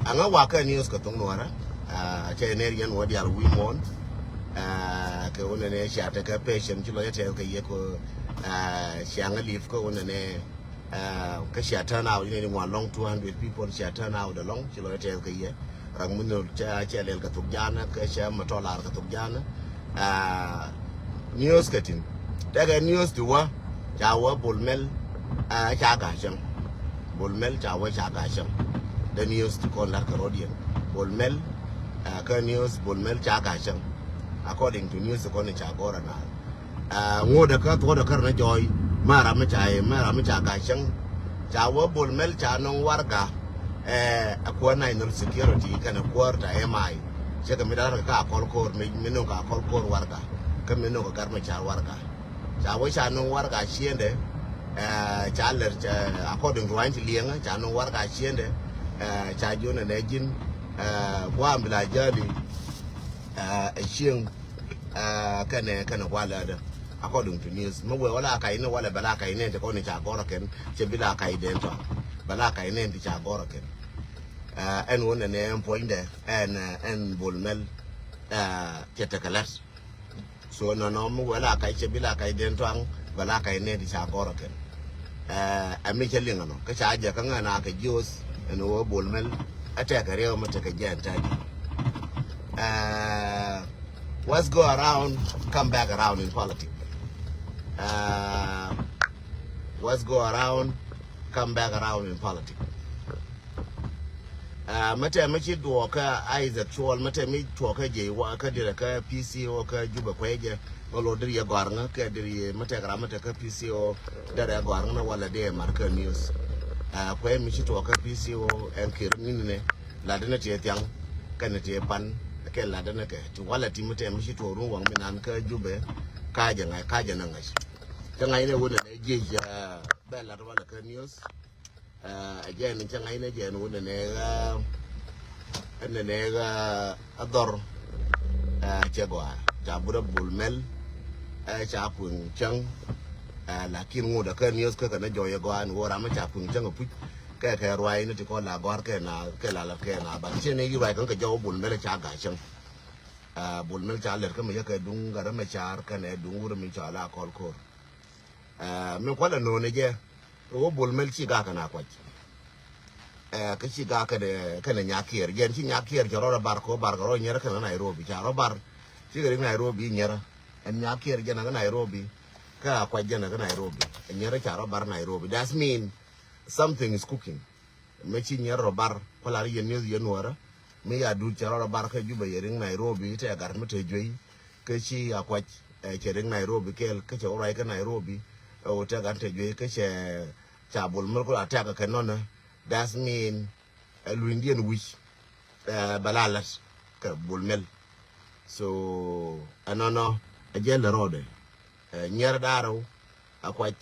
anga waka news ka tong nuara che ne yan wadi al wimon ke wona ne shata ka patient chulo yete ka ye ko shanga leave ko wona ne ka shata now you know long 200 people shata now the long chulo yete ka ye rang mun cha che lel ka tuk jana ka sha matolar ka tuk jana news ka tin daga news duwa chawa bulmel cha ga sham bulmel chawa cha ga sham the news to call like a Rodian. Bolmel, news, Bolmel Chagasham, according to news, the Koni Chagora now. Woodaka, what occurred joy, Maramachagasham, Jawa, Bolmel Chano Warga, a quarter security, can a quarter MI, Chekamida call core, Minoka call core Warga, Kamino Garmacha Warga. Jawa Chano Warga, Shiende, according to Anti Lianga, Chano Warga Shiende. Chajon and Egin, one Bilajali, a shing, can wala, according to news. Mawala, know what a Balaka in the Konicha Gorakan, Chebilaka identa, Balaka in the Chagorakan, and one and name point there, and Bulmel, Chetakalas. So no, Walaka, Chebilaka identa, Balaka in the Chagorakan. A Michelingano, Kachaja Kangana, Jews. And over Bullmel attack a real Mataka. What's go around, come back around in politics. What's go around, come back around in politics. Mate Michi Dwaka, Isaac Chol, Mate Mi Twaka J, Waka Diraka, PCO, Juba Quaja, Olodria Garna, Kadri, Mataka PCO, Dara Garna, while a day Marker News. When Michi Twaka PCO and Kirmine, Ladana Tiang, Kanate Pan, Kel Ladanake, to Walla Timothy Michi to Ruang Minanka, Jube, Kajanangas. Tangaina wouldn't age Bella Wallaka News. Again, in Tangaina, again, wouldn't and the nega Ador Chagua, Jabura Bulmel, Chapun Chang. Lakin wood a news cook and a joy go and war I'm a chapun jungle put Kaka to call La Gorka na Kela Kena, but Cheney, you like Uncle Joe Bulmel Chagasham. Bulmel Chaler come Yaka Dunga Machar can a Dungur Michala call core. Mequala no Niger, oh Bulmel Chigakana quite. Kachigaka the Kananyakir, Genting Yakir, Jarora Barco, Bargaro, Yerkan, Nairobi, Jarobar, Chigger in Nairobi, Yera, and Yakir, Jana Nairobi. Quite general Nairobi, and Yeracharo bar Nairobi. That means something is cooking. Making your bar, Polari and News Yanora, may I do Charora Barca Juba Yering Nairobi, take a garment joy, Kachi a quite a Chering Nairobi, Kel, Kacha Oraka Nairobi, or take a joy, Kacha Chabul Merkel attack a canona. That means a Lundian wish, Balalas, Bulmel. So, I don't know, a jail road. Near Daro, a quite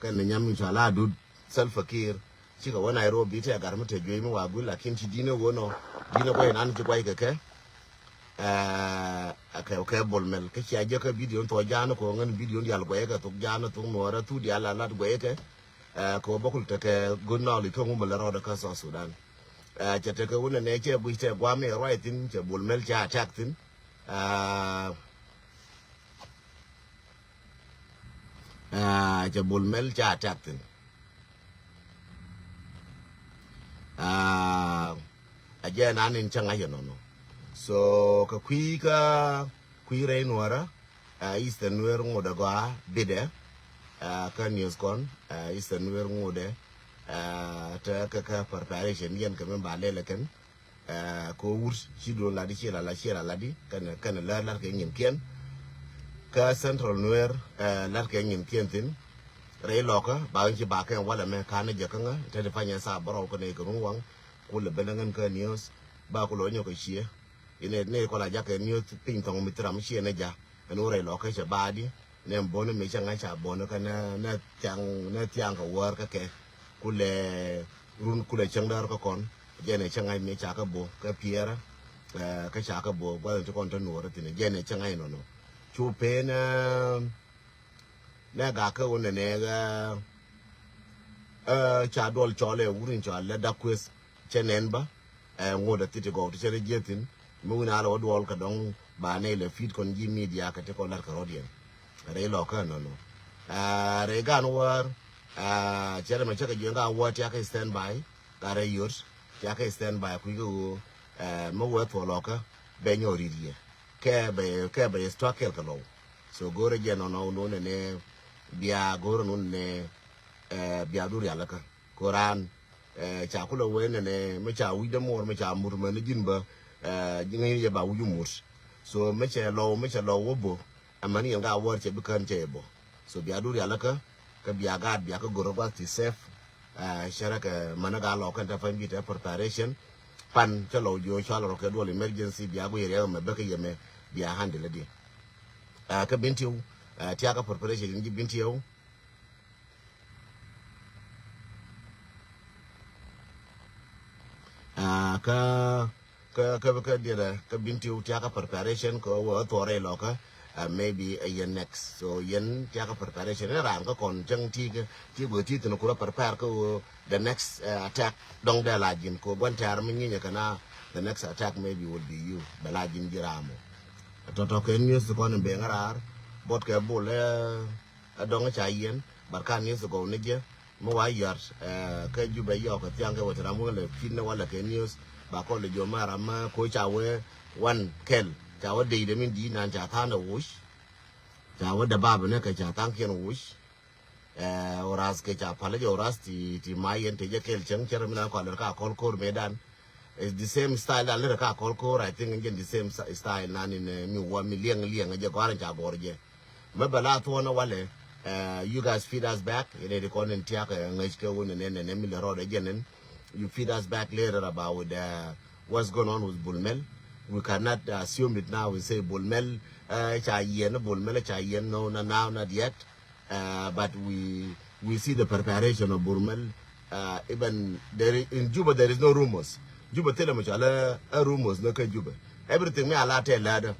can the Yamushala do self a care. She got one Nairobi, a garment a dream, or good like Kinchi Dino, one or Dino way and Antiquake. Okay, Bolmel, Kashi, I joke a video to a Jano, Kongan video, the Alquega, to Jana, to Mora, to the Alat Wake, Kobokul take a good knowledge to Mumala, the Casa Sudan. Chataka, one nature, which a Guame writing, Bolmel attacked him. Bulmel attacked him. Again, I'm in Changayono. So, Kakwika, Quire Nora, Eastern Wearing Odaga, Bide, can use con, Eastern Wearing Ode, Taka preparation, Yan Kamamba Lelekan, Cours, Chido Ladichela, La Sierra Ladi, can learn like in Ken. Central Nuer, Larking in Kentin, Ray Locker, Bounty Baka, and Wallaman Kana Jakanga, Tedifania Sabro, Conegruang, Kula Belangan News, Bakulono Kashia, in a Nicola Jack and News Pington with Ramshi and Eja, and Ore Locker, Badi, Name Bono Michangacha, Bonocana, Net Young work, Kule Run Kule Chandarcon, Jenny Changai Mechakabo, Capiera, Kachakabo, well to continue in Jenny Changai no. Chupena Nagaka on the nega cha dol chole wurin cha le da quiz chenen ba ngoda titi go to chere jetin mu na lo dol ka dong ba ne le feed kon ji media ka te ko lar ka rodien re lo ka no re gan war chere me chaka jenga wat ya ka stand by ka re yurs ya ka stand by ku go mo wa to lo ka be nyori die ke be strakel ka lo so gore je no ne bia gore no ne bia duri alaka koran cha kula wene ne me cha wi de mor me cha mur me ne jinba jinga ye ba wu mur so me cha lo wobo amani nga wor che bikan che bo so bia duri alaka ka bia ga bia ka goro ba ti safe sharaka managa lo kan ta fambi ta preparation pan cha lo yo cha lo ka do emergency bia go yere me be ka yeme bia handle di ka bintiu ti aka preparation ngi bintiu ka dira ka binti utiaka preparation ko wa tore loka maybe a year next so yen tiaka preparation ran ko kon jang ti go ti no kula prepare ko the next attack dong da lajin ko bon tar min nya kana the next attack maybe would be you balajin jiramo to ken news ko ne be ngarar bot ke bole dong cha yen barkan news ko ne je mo wa yar ka ju be yo ka tiang ke wa tra mo le fin wala ke news ba ko le jo mara ma ko cha we wan kel cha wa de min di nan cha ta na wush cha wa da ba ne ka cha tang ken wush oras ke cha pale jo oras ti mayen te je kel chang cher mina ko le ka kol kor medan is the same style al le ka kol kor I think again the same style nan in mi wa mi lieng je ko ran cha gorje me bala to na wale you guys feed us back in the content tiaka ngajke won ne mi le road again you feed us back later about what's going on with Bulmel. We cannot assume it now. We say Bulmel, Bulmel, no, now not yet. But we see the preparation of Bulmel. Even there in Juba there is no rumors. Juba tell them rumors no Juba. Everything me ala tell lad.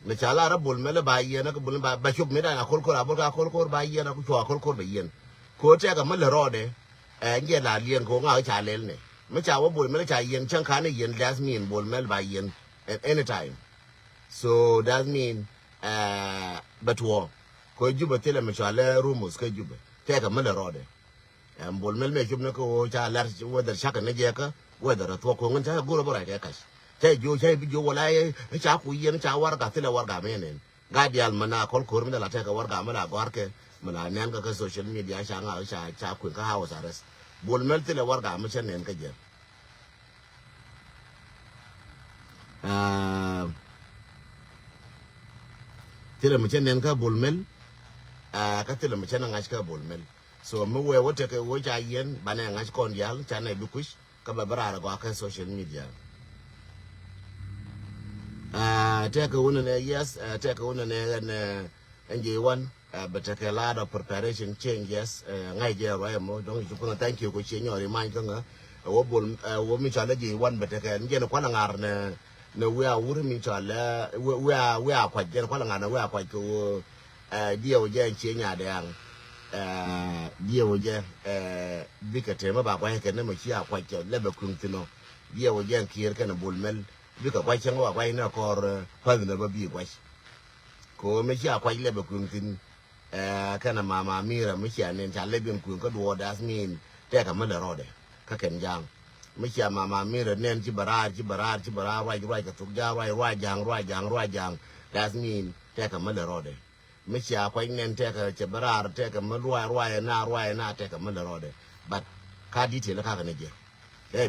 Me chala ra Bulmel ba yen ko Bulmel ba chuk me da na kol ba yen ko chwa kol ba yen. Ko te ga mel rode nge la lien ko nga cha lel ne me cha wo bol me cha yen chan kan yen that's mean bol mel ba yen at any time so that mean but wo ko juba tele me cha le rumus ko juba te ka mel rode bol mel me chub ne ko cha lar whether shaka ne je ka whether to ko ngan cha go ro ba ka te jo bi jo wala cha ku yen cha war ka tele war ga me ne ga dial mana kol ko me la te ka war ga me la war ke mana nan ka social media cha nga cha ku ka hawa sares bol mel tele warga ma chen nen ka je tele ma chen nen ka bol mel ka tele ma chen nga ka bol mel so mo we wote ke wo ja yen bana nga kon yal cha na bi kush ka ba bara ga ka social media take one ne yes take one ne nj1 but take a lot of preparation changes ngai je ro mo don ju ko thank you ko che nyori man ka nga wo bol wo mi cha le ji wan but take nje no kwana ngar ne we a wuri mi cha le we a kwa je kwana ngar ne we a kwa ko die o je che nya de ang die o je bi ka te ma ba kwa ke ne mo chi a kwa ke le be kun tino die o je kier ke ne bol mel bi ka kwa chen wa kwa ne kor pa ne ba bi kwa ko me chi a kwa le be kun tin kana mama mira mi cha nen cha le bin kun ko do das min te ka me le rode ka ken jang mi cha mama mira nen chi barar wa ka tuk ja wa jang das min te ka me le rode mi cha kwa nen te ka che barar te ka me na te ka me le rode but ka detail ka ne je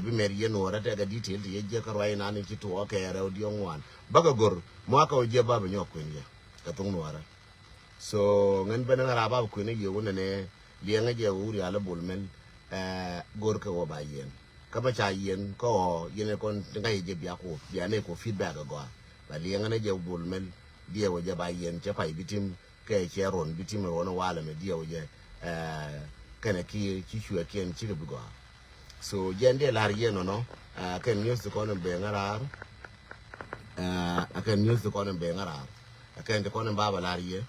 bi mer ye no ra te ka detail ye je ka roi na ni chi to ke ra odi ongwan baga gor mo ka o je ba ba nyok kun je ka tung no ra so ngan bana ngara ba ku ne ye wona ne lianga je uri ala bolmel gor ka wo ba yen ka ba cha yen ko yen kon ngai je bia ko bia ne ko feedback go ba lianga ne je bolmel die wo je ba yen che pai bitim ke che ron bitim ron wala me die wo je kana ki chu ken chi go so jende lar yen no ken news ko no be ngara akan news ko no be ngara akan ko no ba ba lar ye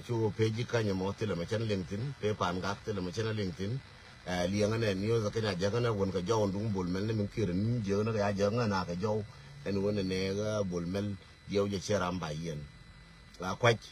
chu page ka nyamo tele ma chen LinkedIn pe pan ga tele ma chen LinkedIn liang ne news ka na jaga na won ka jaw ndung bol mel ne min kirin je na ka jaga na ka jaw en won ne ga bol mel jew je cheram ba yen la kwach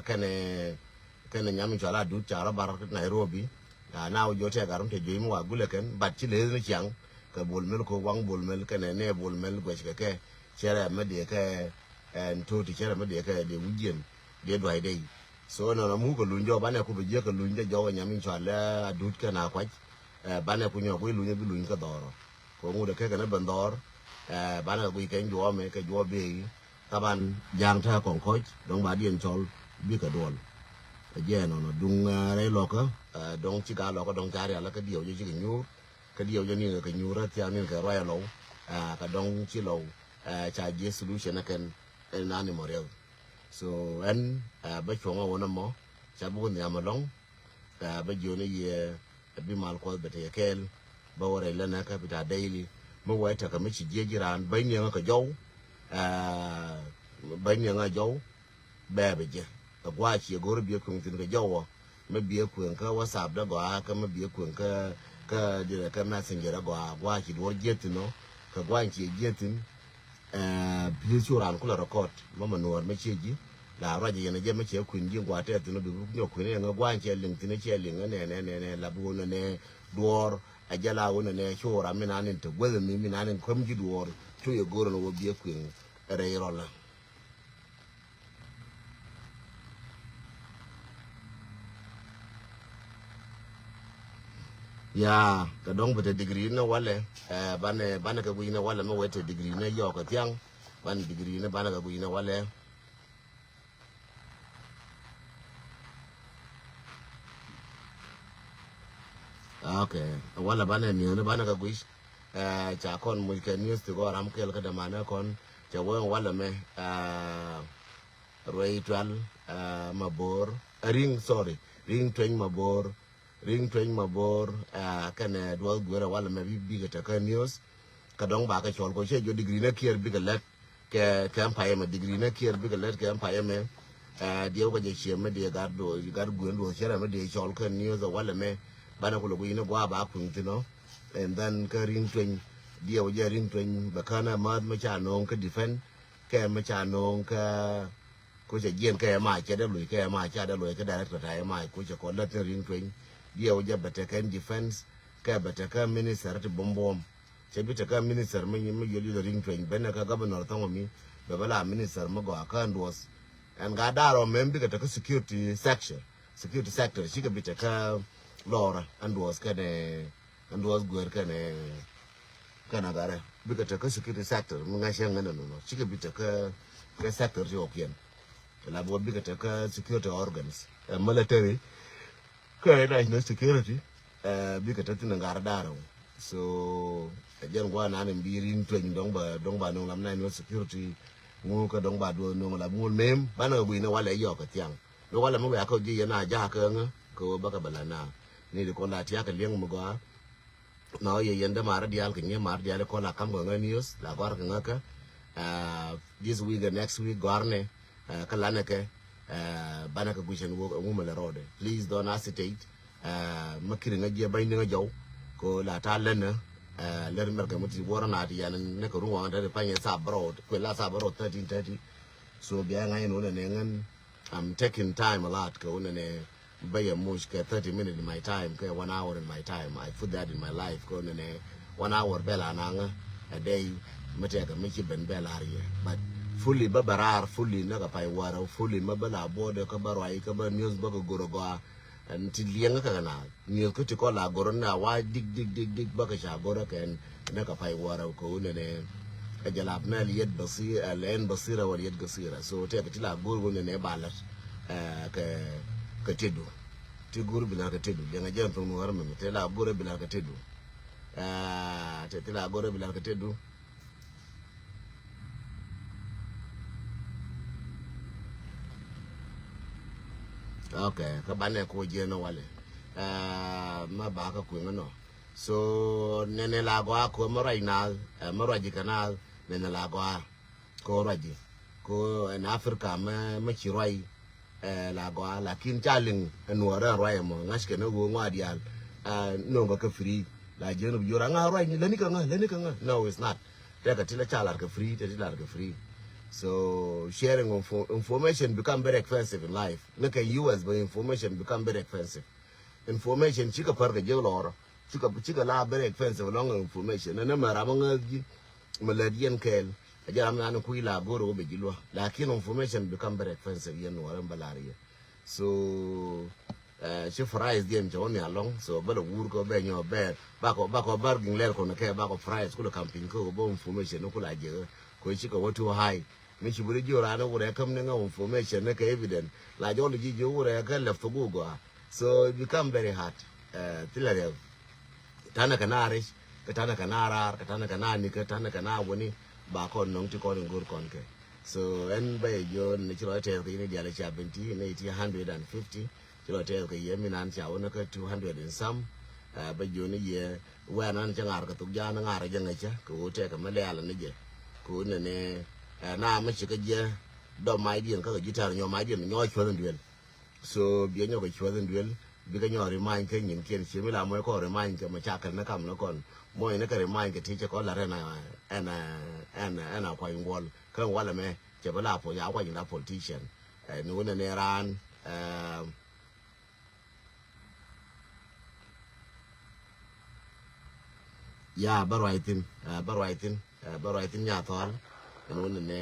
kane nyam chola du chara bar Nairobi na jo te garam te jim wa gule ken bat chi le ni chang ka bol mel ko wang bol mel kane ne bol mel gwe ke chere me de ke en to ti chere me de ke de wujien de dwai dei so no mu ko lunjo bane ku be je ka lunje jo nyam chola du ke na kwach bane ku nyo ku lunje bi lunje ka doro ko mu de ke ne bandor bane ku ke jo me ke jo be taban jang tha kong coach dong ba dien chol bi ka dol je no dung re lo ka dong chi ga lo ka dong chari ala ka dio je chi nyu ka dio je ni ka nyu ra tia ni ka ro ya lo ka dong chi lo cha je solution ken en animal so en ba chonga wona mo cha bu ni amalong ba jo ni ye bi mal ko be te kel ba wore le na ka bita daily mo wa ta ka mi chi je jiran ba ni ka jo bánh nhà dấu bè bây giờ qua chỉ có biết cùng tin cái dấu mới biết cùng cái WhatsApp đó gọi cái mới biết cùng cái gì là cái messenger đó gọi qua chỉ đuổi giết nó cái qua chỉ giết tin ví dụ là cũng là record mà mình nuôi mấy chi gì là ra gì này mấy chi cùng riêng qua thế thì nó được nhiều cùng này qua chỉ liền tin chỉ liền này là buồn này đuổi ajala wona ne chora mina nin to gwele mi mina nin kom ji duor to ye goro no bi kwin re rola ya ka dong bete degree na wale bane ka guina wale ma wete degree na yo ka tiang ban degree na bane ka guina wale okay wala bane ni na bane ka guish cha kon mu ke news to go ram kel ka da mana kon cha wala me roitwal mabor ring twen mabor kana dwal gwera wala me bi ga ta ka news ka dong ba ka chol ko che jo degree na kier bi ga let ke empire me degree na kier bi ga let ke empire me dio ko je che me de gar gwen do chere me de chol ka news wala me bana ko lo ina gwa ba kun tino and then ka ring twen dio je ring twen ba kana ma cha no ka defend ke ma cha no ka ko che yen ke ma che de lu ke ma cha de lu ke director ta ma ko che ko let ring twen dio je ba te kan defense ka ba te ka minister te bombom che bi te ka minister me yoli ring twen bana ka governor ta mi ba bala minister ma go ka ndos and ga daro membi ka ta security sector shi ka bi te ka Laura and was good kana gare bika ta ka security sector mun ga shan ngana no chike bita ka sector jo kien la bo bika ta ka security organs military ka national security bika ta tin ngar daro so jen gwa na nan birin twen dong ba no lam national security ngu ka dong ba do no la mul mem bana bu ina wala yo ka tiang no wala mo ya ko ji na ja ka nga ko baka balana ni de ko la tia ka liang mo ga no ye yenda mara dial ke nye mar dial ko la kam go news la gwar ka ngaka this week and next week garne kala ne ke bana ka gujen wo mala rode please don't hesitate makiri nga je bay nga jaw ko la ta lena ler mer ka muti wora na ti yan ne ko ruwa da pa nya sa bro ko la sa bro 13:30 so biya nga no ne ngan I'm taking time a lot ko ne by a much 30 minutes in my time, 1 hour in my time. I put that in my life. 1 hour bella nanga a day, mateka miki ben bella here. But fully babarar, fully naga pai water, fully mabala border kabarwai kabar news baka gorogoa and till younger kana. News kutikola gorona, why dig baka shagora can naga pai water ko ne a jalap mel yet basir, a land basira or yet gasira. So take a tila guru in a ballot. Katedu ti guru bila katedu janga jam to no harma te la guru bila katedu te la guru bila katedu okay ka bane ko je no wale ma ba ka ku no so nene la gwa ko mo right now mo raji kanal nene la gwa ko raji ko in Africa ma chiroi la gwa la kin chaling nuora roya mo ngaske no go ngwa dial no ga free la jenu jura nga right ni leni ka nga no it's not take a tila chala ka free te tila ka free so sharing of information become very expensive in life look at US but information become very expensive information chika par ka jelo chika la very expensive long information na mara manga ji maladian kel ajam na ku ila goro be jilwa lakin information become very expensive yen waran balariya so she fries them to only along so but wood go be your bed bako barging ler ko na ke bako fries ko camping ko bo information ko la je ko chika what high mi chi buri jora no re kam ne information na ka evident la jo ji jo re ka left to go so it become very hard tilare tana kanarish katana kanara katana kanani katana kana woni ba kon non ti kon ngur kon ke so en bay jo ne ti lo te ni dia le cha 20 ne ti 150 ti lo te ke ye mi nan cha wona ka 200 and some ba jo ne ye wa nan cha ngar ka tu ja na ngar ja ngacha ko te ka male ala ne je ko ne ne na ma chi ka je do mai dien ka gitar nyo mai dien nyo chwa nduen so bi nyo ka chwa nduen bi ka nyo remind ke nyin ken chi mi la mo ko remind ke ma cha ka na kam na kon mo ne ka remind ke ti che ko la re na ana kwa ingwal kan wala me che bala po ya kwa ina politician ni wona ne ran ya barwaitin ya thol ni wona ne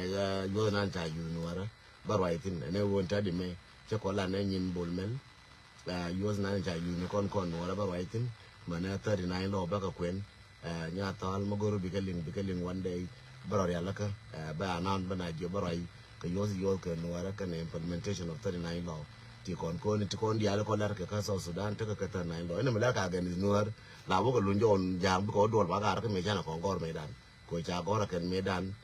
yo nan ta yu nuara barwaitin ne wonta di me che ko la ne nyin bolmel yo nan ta yu ni kon nuara barwaitin mana 39 lo baka kwen nya thol mogoro bikaling one day baror ya laka ba nan bana je barai ka yo ka nuara ka ne implementation of 39 law ti kon dia ko lar ka South Sudan ta ka 39 law ina mala ka ga ni nuar la bo ko lunjo on jam ko dol ba ga ka me jana ko gor medan ko cha gor ka medan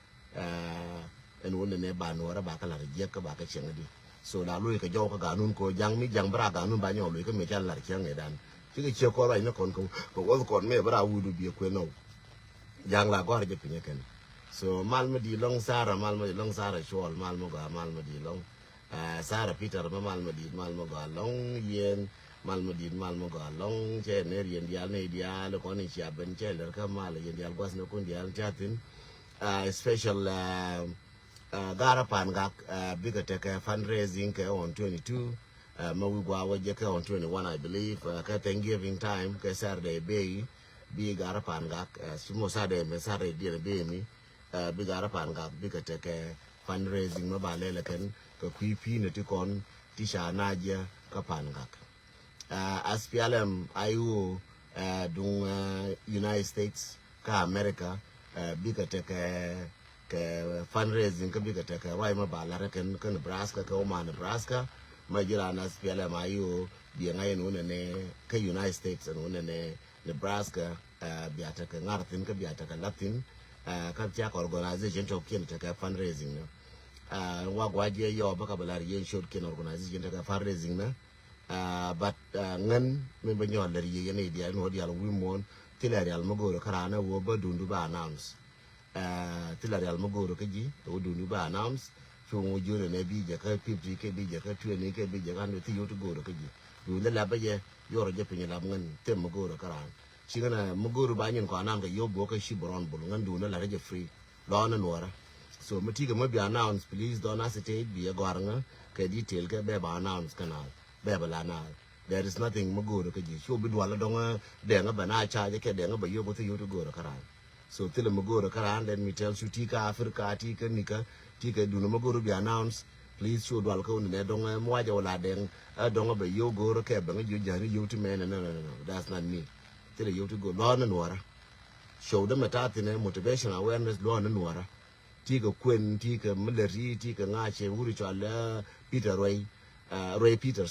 en wonne ne ba nuara ba ka lar je ka ba ka chengadi so la lu ka jo ka ga nun ko jang mi jang bra ga nun ba nyo lu ka me jana lar cheng medan ti ke che ko ra ina kon ko kon me bra wudu bi ko no jang la gor je pinye ken so malma di long sara shol malma di long sara peter malma ga long yen malma ga long che ne yen dial ne dial ko ni cha ben che ler ka mal yen dial gwas no kun dial chatin special gara pan ga bigger take fundraising on 22 mawigwa waje ka on 21 I believe ka Thanksgiving time ka Saturday bay bi gara pan ga sumo Saturday me Saturday di be mi bi gara pan ga bi ka take fundraising ma ba le ken ka kuipi ne ti kon ti sha naja ka pan ga SPLM ayu dung United States ka America bi ka take ke fundraising ka bi ka take right ma ba la ken ka Nebraska ka Omaha Nebraska majira na SPLM ayu bi ngai no ne ka United States no ne Nebraska bi ataka ngartin ka bi ataka Latin ka cha organization to kin ta fundraising no wa gwaje yo baka balari yen short kin organization ta fundraising na but ngan me banyo lar yen idea no dia lo wimon tilari al magoro karana wo ba dundu ba announce tilari al magoro kaji to dundu ba announce so jure ne bi je ka 50 ke bi je ka 20 ke bi je ka no ti yoto goro kaji du la ba je yoro je pinya la ngan tem magoro karana chingana magoro ba nyin ko anan ga yo bo ka shi boron bulu ngan du la je free lo na nuara so matiga mabi announce please don't hesitate be a goranga ke detail ke be ba announce kanal be ba la na there is nothing magoro ka ji sho bi dwala donga de nga bana cha je ke de nga ba yo go to yoto goro karana so tile magoro karana let me tell you tika Africa tika nika tika du no magoro bi announce please show dwal ko ne donga mo waja wala den donga ba yo goro ke ba nga yo jani yo to men no that's not me tile yo to go lo na nuara show them atati motivation awareness lo na nuara tika kwen tika military tika ngache wuri chala Peter Roy Peter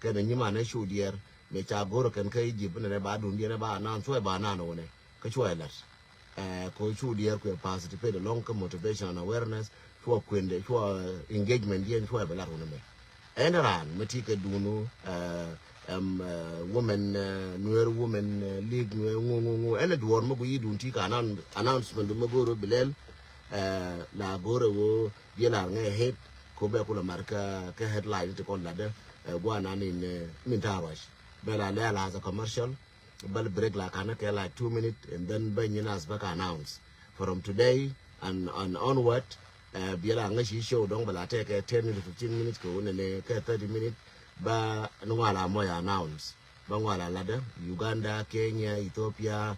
kana nyima na show dier me cha goro kan kai jibu ne ba dun dier ba nan so ba nan no ne ka chwa lat ko show dier ko participate long motivation and awareness for kwende for engagement dien for ba la no me enran matika dunu women nuer women league ngu ene duor mo yi dun tika announcement mo goro bilel la gore wo biela nge head ko be ko la marka ke headline to kon lade bwana ni min tawash bela lela as a commercial bel break like 2 minutes and then benyinas back announce from today and onward biela ngashi show dong bela take 10 to 15 minutes ko ne 30 minutes ba nwala moya announce ba nwala lada Uganda Kenya Ethiopia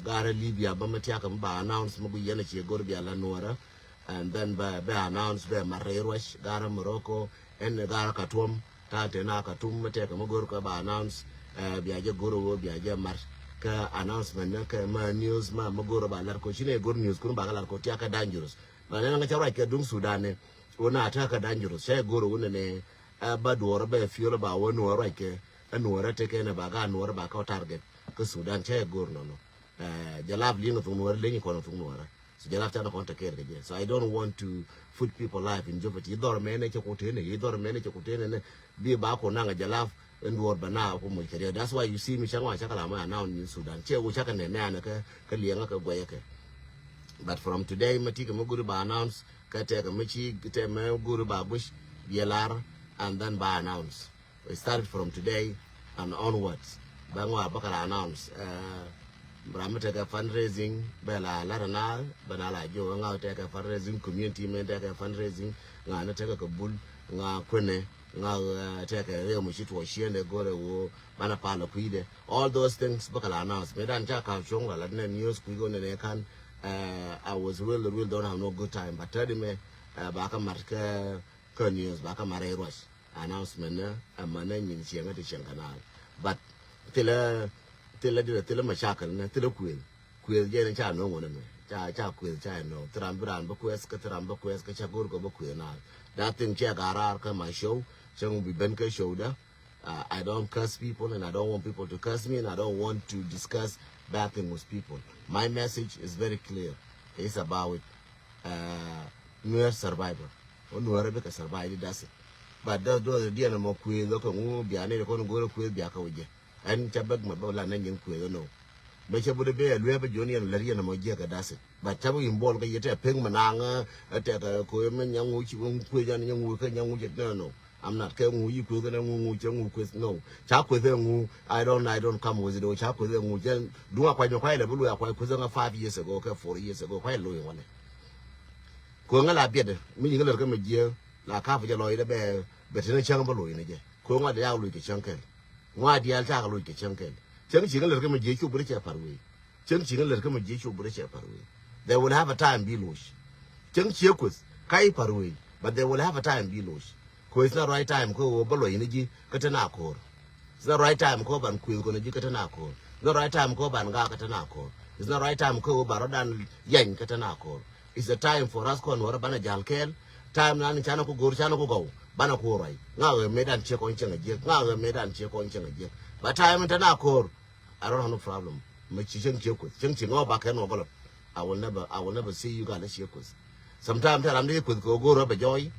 gara Libya ba matiaka ba announce mugu yana che gorbia la nuara and then ba announce ba Marerwash gara Morocco and gara Katum tate na Katum matiaka mugor ka ba announce biaje goro biaje mar ka announcement na ka ma news ma magoro ba lar ko shine good news kun ba lar ko tiaka dangerous ba ne nga chawra ke dung Sudan ona ataka dangerous shay goro ne ba duwar ba fiyo ba wani wara ke anuwara take ne ba ga anuwara ba ka target ka Sudan che gor no jalab li no tunwara le ni ko no tunwara so jalab ta na kon take ke so I don't want to put people life in jeopardy dor me ne ke ko tene dor me ne ke ko tene ne bi ba ko na ga jalab nduwar ba na ko mo kere that's why you see me changwa chakala ma now in Sudan che wo chaka ne na ka lianga ka goye ke but from today matika mo guru ba announce ka te ka michi te me guru ba bush bielar and then by announce. We started from today and onwards. Bangwa bakala announce. Brahma take a fundraising. Bella Larana, Banala Jo, now take a fundraising community, men take a fundraising. Nga take a bull, nga quene, nga take a real machine to a share and go to Manapala Quide. All those things bakala announce. Medan Jaka Chonga, Latin news, Quigon and Ekan. I was really don't have no good time. But tell me, Baka Marka news, Baka Mare Rush. Announcement a managing Sianga to Shankanal. But till Mashakal, till a quill, Jen Chan, no one, Cha quill, Chino, Trambran, Boquesca, Tramboquesca, Chagurgo, Boquenal. That thing, Chagararka, my show, shall be Benka shoulder. I don't curse people and I don't want people to curse me and I don't want to discuss bad things with people. My message is very clear. It's about near survivor. Or no Arabic survival, that's it. But those the animal queer look on be an equal go to Biakawaja. And Chabak Mabola Nangan queer, no. But you would be a River Junior and Larian Mojaka, that's it. But Tabu in Ball, get a Pingmananga, attack a Koeman, young witch, young young worker, young witch, no. I'm not coming with you, young with no. Chap with them, I don't come with it, or chap with them, do a quite a while, I quite 5 years ago, 4 years ago, quite low one. Kungala better, meaning a little year. La half a lawyer bear, but in a chamber in a day. Kunga the outlook a chunkel. Why the altar look a chunkel? Chunking a little Jesu British parway. Chunking a little Jesu British parway. They will have a time below. Chung Chirkus, Kai parway, but they will have a time below. Co it's not right time, go below energy, Katanakor. It's not right time, go and quill gonna Katanakor. No right time, go and Gakatanakor. It's not right time, go Barodan Yang Katanakor. It's the time for us, Con Warabana Jalkel. Time na ni chana ko gor chana ko go bana ko rai nga medan che ko chenga je nga medan che ko chenga je but time tana ko I don't have no problem me chi chen che ko chen chi no ba ka no bolo I will never see you guys che ko sometimes tell am de ko goro be joy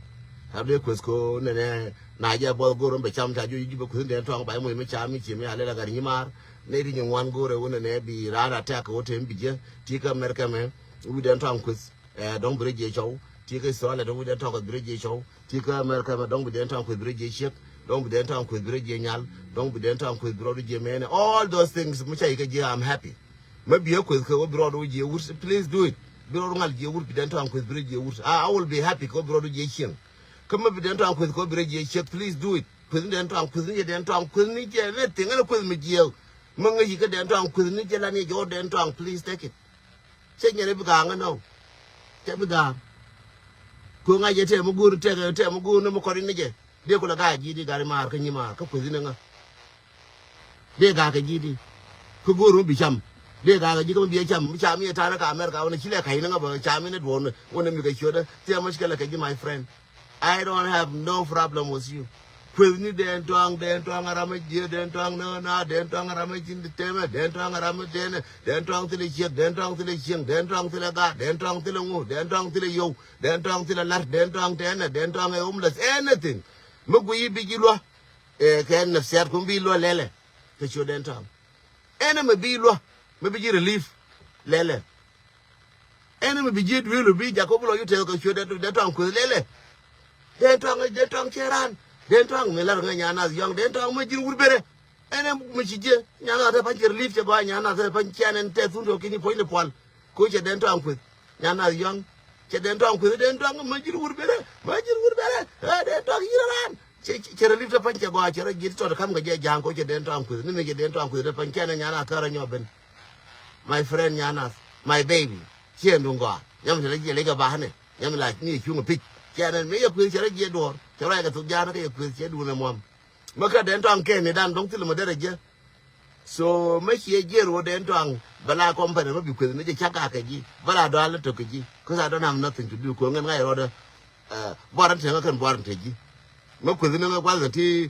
have de ko ne na ja bo goro be cham cha ju ju ko de tong ba mo me cha mi chi me ale la gar ni mar ne ri nyen wan gore wona ne bi rana ta ko te mbi je ti ka merka me u de tong ko don bre je chow Tika Sola don't we talk with Bridge Show, Tika America don't be then talk with Bridge Ship, don't be then talk with Bridge Yal, don't be then talk with Brody Man, all those things which I'm happy. Maybe you could go Brody please do it. Brody you would be then talk with Bridge I will be happy go Brody Shin. Come up with then talk with Bridge Ship, please do it. Couldn't then talk with me, then talk with me, anything, and with me, Jill. Manga you could then talk with me, Jelani, your then talk, please take it. Check your gang, no. Take it down. Kunga jete muguru te muguru no mukori nije de kula ga jidi gari mar ka nyima ka kuzina nga de ga ka jidi ku guru bi cham de ga ga jiko bi cham mi ta na ka America wona chile kai nga ba cham ne wona mi ga choda te mashkala ka ji my friend I don't have no problem with you kuzini den twang arama je den twang na den twang arama jin de teme den twang arama den twang tile chek den twang tile ching den twang tile ga den twang tile ngu den twang tile yo den twang tile lar den twang tene den twang homeless anything mugu yi bigilwa ken na ser kum bilwa lele ke cho den twang ene me bilwa me bigi relief lele ene me bigi dwilu bi jakobulo yute ko cho den twang ku lele den twang cheran den twang me lar nga nyana young den twang me jin wurbere ene mchije nyana ta pan relief je go nyana ta pan chanen te thundo kini point pol ko je den to anku nyana yong che den to anku den to majir wurbere den to yiraran che relief ta pan je go che je to kam ga je jang ko je den to anku ni je den to anku ta pan chanen nyana kara nyoben my friend nyana my baby che ndungo nyam je le ga ba ne nyam la ni chu ngpi chanen me ya ku che je do che ra ga tu jana ke ku che du na mom maka den to anke ni dan dong til mo dere so me che je ro den to an bala company no bi ku ni je chaka ka ji bala do ala to ji because I don't have nothing to do ko ngan ngai ro de boran te kan boran te ji me ku ni nga kwa ti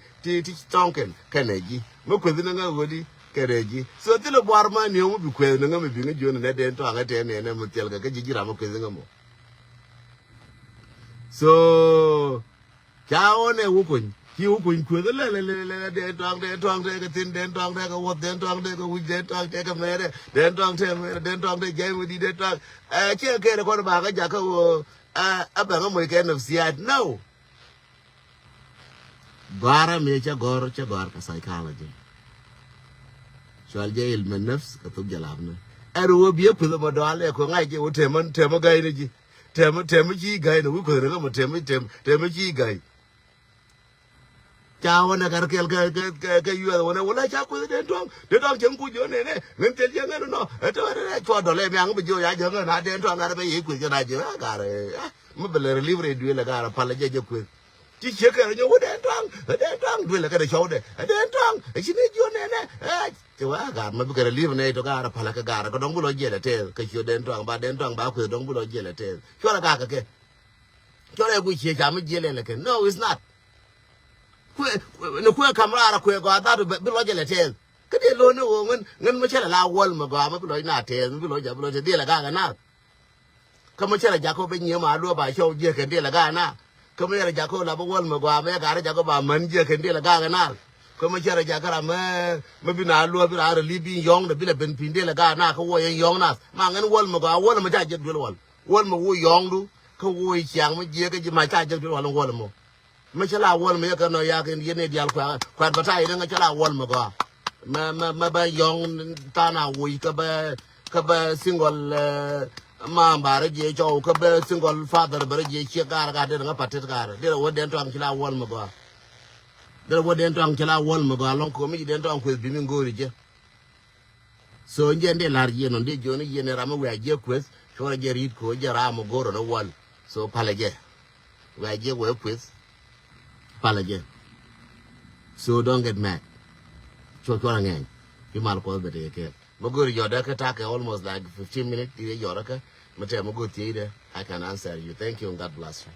tonken kan ji me ku ni nga godi kere ji so til bor ma ni mo bi ku ni nga me bi ngi jo ne den to an te ne mo tel ga ji ra mo ku ni nga mo so chao ne wo ko ki u kun ku le de tong de tin den tong de ko wot den tong de ko wi den tong de ko mere den tong de je mu di den tong che ke ko ba ga ja ko ba ga mo ke no siat no bara me cha gor ka psychology so al je ilm nafs ka tu jalabna wo bi ku mo do ale ko ngai je wo te mo ga ni ji te mo ji ga ni ko re mo te mo ji ga chao na kar kel ka yu wala cha ku de dong chen ku jo ne ngin tel je ngano no to re cho do le myang bi jo ya jo na de dong na be yi ku je na je ga re mo be le livre du le ga pa le je ku ti che ka jo de dong du le ka de cho de dong chi ne jo ne che wa ga mo be ka livre ne to ga pa la ka ga ko dong bu lo je le te ka jo de dong ba ku dong bu lo je le te cho la ga ka ke cho le ku che cha mo je le ke no it's not no ku kamera ku go da do bi lo je le te ke de lo no ngan mo chela la wol mo go ma bi lo na te bi lo ja bi lo te de la ga na ka mo chela ja ko be nyi ma lo ba show je ke de la ga na ka mo ja ko la bo wol mo go ma ga ja ko ba man je ke de la ga na ka mo chela ja ka ma bi na lo bi ra li bi yong de bi le ben pin de la ga na ko wo yong na ma ngan wol mo go wol mo ja je do wol mo wo yong du ko wo chiang mo je ke ji ma cha je do wol mo me chala wol me ka no ya ke yene dial kwa ba tai nga chala wol me go ma ba yong ta na wi ka ba single ma ba re je cho ka ba single father ba re je che ga de nga patet ga de wo den to ang chala wol me go de wo den to ang chala wol me go lon ko mi den to ang ko bi mi ngori je so nje de lar je no de joni yene rama wa je kwes so je rit ko je rama goro no wol so pale je wa je wo kwes palaje so don't get mad so again you mal ko be de ke magor yoda ka take almost like 15 minutes you yoda ka mate mago tiide I can answer you thank you and God bless you